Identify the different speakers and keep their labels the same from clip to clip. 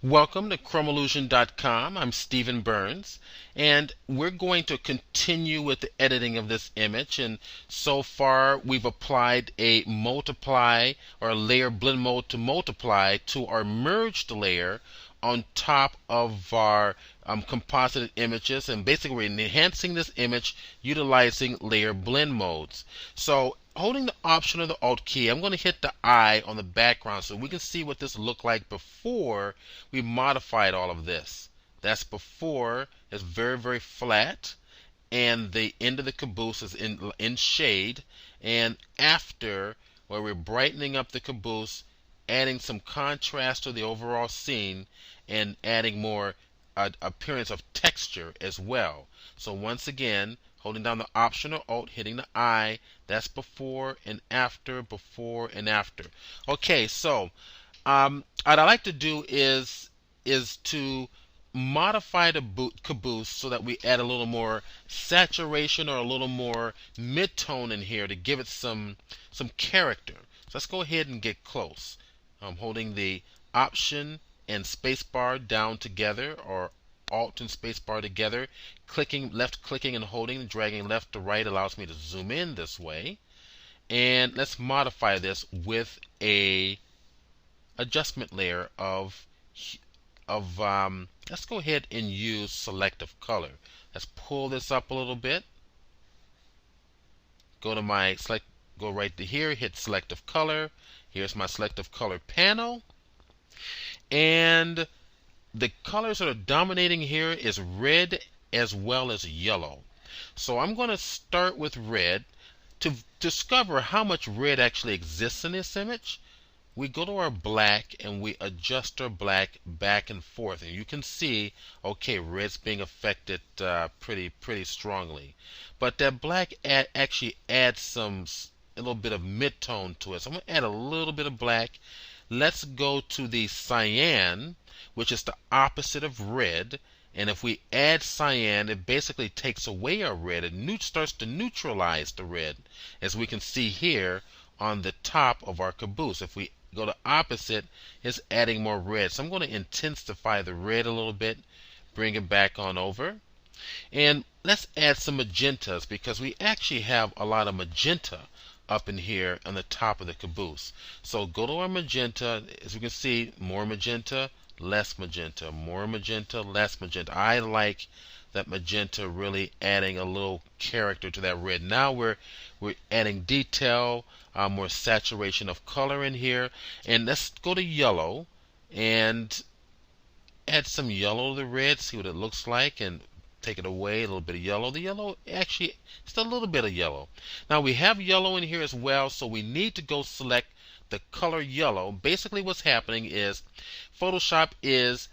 Speaker 1: Welcome to ChromeIllusion.com. I'm Stephen Burns, and we're going to continue with the editing of this image. And so far, we've applied a multiply or a layer blend mode to multiply to our merged layer on top of our composited images, and basically we're enhancing this image utilizing layer blend modes. So holding the Option or the Alt key, I'm going to hit the eye on the background so we can see what this looked like before we modified all of this. That's before. It's very, very flat, and the end of the caboose is in shade, and after, where we're brightening up the caboose, adding some contrast to the overall scene, and adding more appearance of texture as well. So once again, holding down the Option or Alt, hitting the eye, that's before and after, before and after. Okay, so what I like to do is to modify the caboose so that we add a little more saturation or a little more mid-tone in here to give it some character. So let's go ahead and get close. I'm holding the Option and spacebar down together, or Alt and spacebar together, left clicking and holding, dragging left to right allows me to zoom in this way. And let's modify this with a adjustment layer of let's go ahead and use Selective Color. Let's pull this up a little bit. Go to my go right to here, hit Selective Color. Here's my Selective Color panel, and the colors that are dominating here is red as well as yellow. So I'm going to start with red. To discover how much red actually exists in this image, we go to our black and we adjust our black back and forth, and you can see, okay, red's being affected pretty strongly. But that black actually adds a little bit of mid-tone to it. So I'm going to add a little bit of black. Let's go to the cyan, which is the opposite of red. And if we add cyan, it basically takes away our red. It starts to neutralize the red, as we can see here on the top of our caboose. If we go to opposite, it's adding more red. So I'm going to intensify the red a little bit, bring it back on over. And let's add some magentas, because we actually have a lot of magenta up in here on the top of the caboose. So go to our magenta. As you can see, more magenta, less magenta, more magenta, less magenta. I like that magenta really adding a little character to that red. Now we're adding detail, more saturation of color in here. And let's go to yellow and add some yellow to the red, see what it looks like, and take it away, a little bit of yellow. The yellow, actually, just a little bit of yellow. Now we have yellow in here as well, so we need to go select the color yellow. Basically what's happening is Photoshop is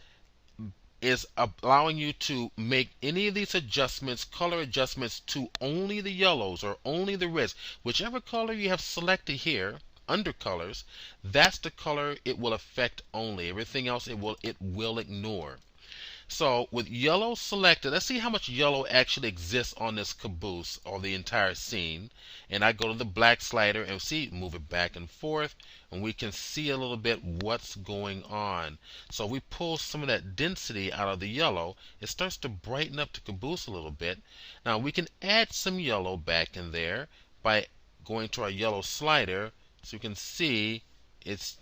Speaker 1: allowing you to make any of these adjustments, color adjustments, to only the yellows or only the reds. Whichever color you have selected here under colors, that's the color it will affect only. Everything else it will ignore. So with yellow selected, let's see how much yellow actually exists on this caboose or the entire scene. And I go to the black slider and see, move it back and forth, and we can see a little bit what's going on. So we pull some of that density out of the yellow. It starts to brighten up the caboose a little bit. Now we can add some yellow back in there by going to our yellow slider. So you can see it's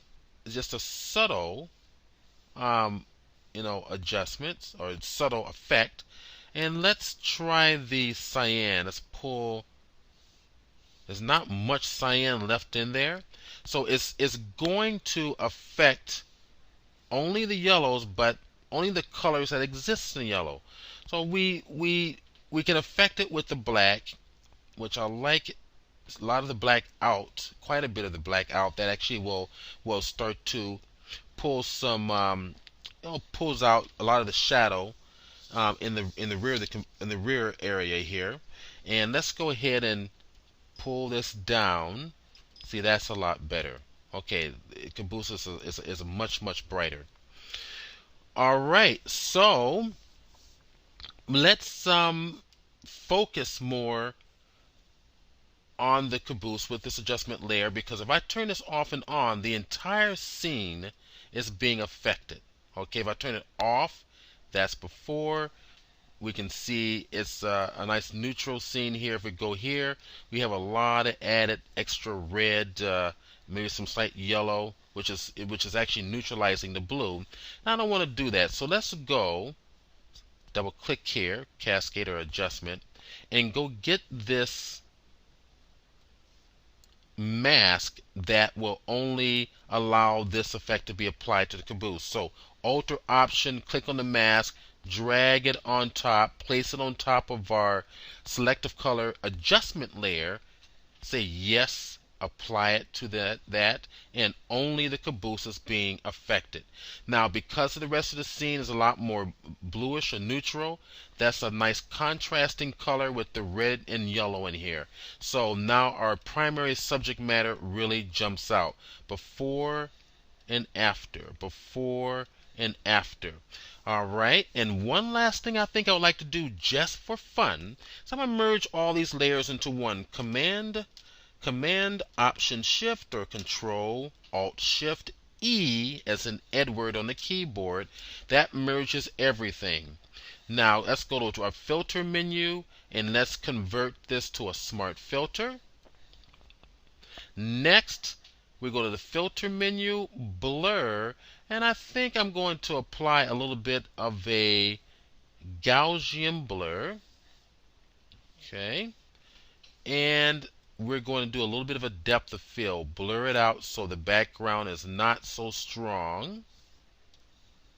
Speaker 1: just a subtle adjustments or subtle effect. And let's try the cyan. Let's pull. There's not much cyan left in there, so it's going to affect only the yellows, but only the colors that exist in yellow. So we can affect it with the black, which I like. A lot of the black out, quite a bit of the black out. That actually will start to pull some pulls out a lot of the shadow in the rear area here. And let's go ahead and pull this down. See, that's a lot better. Okay, Caboose is much brighter. All right, so let's focus more on the caboose with this adjustment layer, because if I turn this off and on, the entire scene is being affected. Okay, if I turn it off, that's before. We can see it's a nice neutral scene here. If we go here, we have a lot of added extra red, maybe some slight yellow, which is actually neutralizing the blue. Now, I don't want to do that, so let's go double click here, cascade or adjustment, and go get this mask that will only allow this effect to be applied to the caboose. So Alt Option, click on the mask, drag it on top, place it on top of our selective color adjustment layer, say yes, apply it to that, and only the caboose is being affected. Now, because the rest of the scene is a lot more bluish or neutral, that's a nice contrasting color with the red and yellow in here. So now our primary subject matter really jumps out. Before and after, before and after. All right, and one last thing I think I would like to do just for fun. So I'm going to merge all these layers into one. Command Option Shift or Control Alt Shift E as in Edward on the keyboard. That merges everything. Now let's go to our filter menu and let's convert this to a smart filter. Next, we go to the filter menu, blur, and I think I'm going to apply a little bit of a Gaussian blur. Okay. And we're going to do a little bit of a depth of field. Blur it out so the background is not so strong.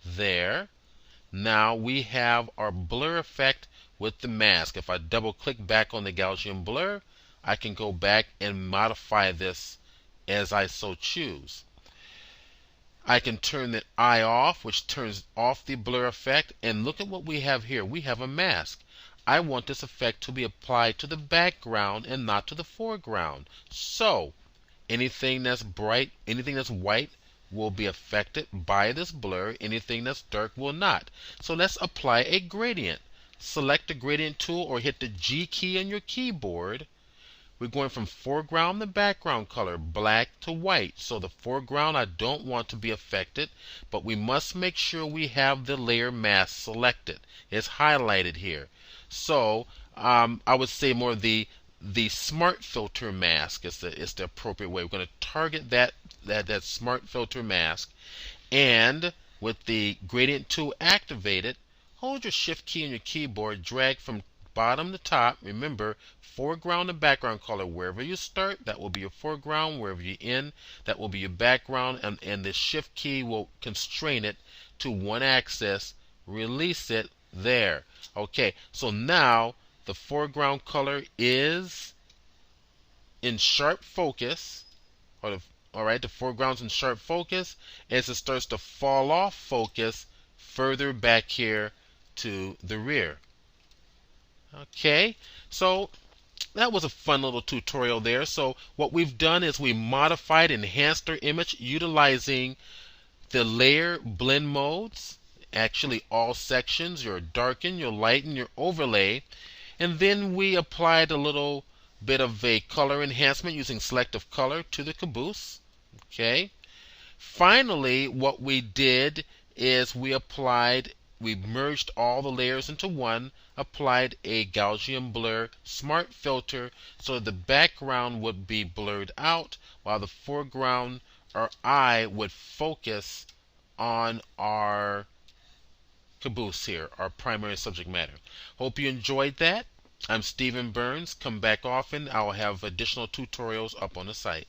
Speaker 1: There. Now we have our blur effect with the mask. If I double click back on the Gaussian blur, I can go back and modify this as I so choose. I can turn the eye off, which turns off the blur effect, and look at what we have here. We have a mask. I want this effect to be applied to the background and not to the foreground. So anything that's bright, anything that's white will be affected by this blur. Anything that's dark will not. So let's apply a gradient. Select the gradient tool or hit the G key on your keyboard. We're going from foreground to background color, black to white. So the foreground I don't want to be affected, but we must make sure we have the layer mask selected. It's highlighted here. So I would say more the smart filter mask is the appropriate way. We're going to target that smart filter mask, and with the gradient tool activated, hold your shift key on your keyboard, drag from bottom to top. Remember, foreground and background color. Wherever you start, that will be your foreground. Wherever you end, that will be your background. And the shift key will constrain it to one axis. Release it there. Okay, so now the foreground color is in sharp focus. Alright, the foreground's in sharp focus. As it starts to fall off focus further back here to the rear. Okay, so that was a fun little tutorial there. So what we've done is we modified, enhanced our image utilizing the layer blend modes, actually all sections, your darken, your lighten, your overlay, and then we applied a little bit of a color enhancement using selective color to the caboose. Okay. Finally, what we did is we merged all the layers into one, applied a Gaussian blur smart filter so the background would be blurred out while the foreground or eye would focus on our caboose here, our primary subject matter. Hope you enjoyed that. I'm Stephen Burns. Come back often. I'll have additional tutorials up on the site.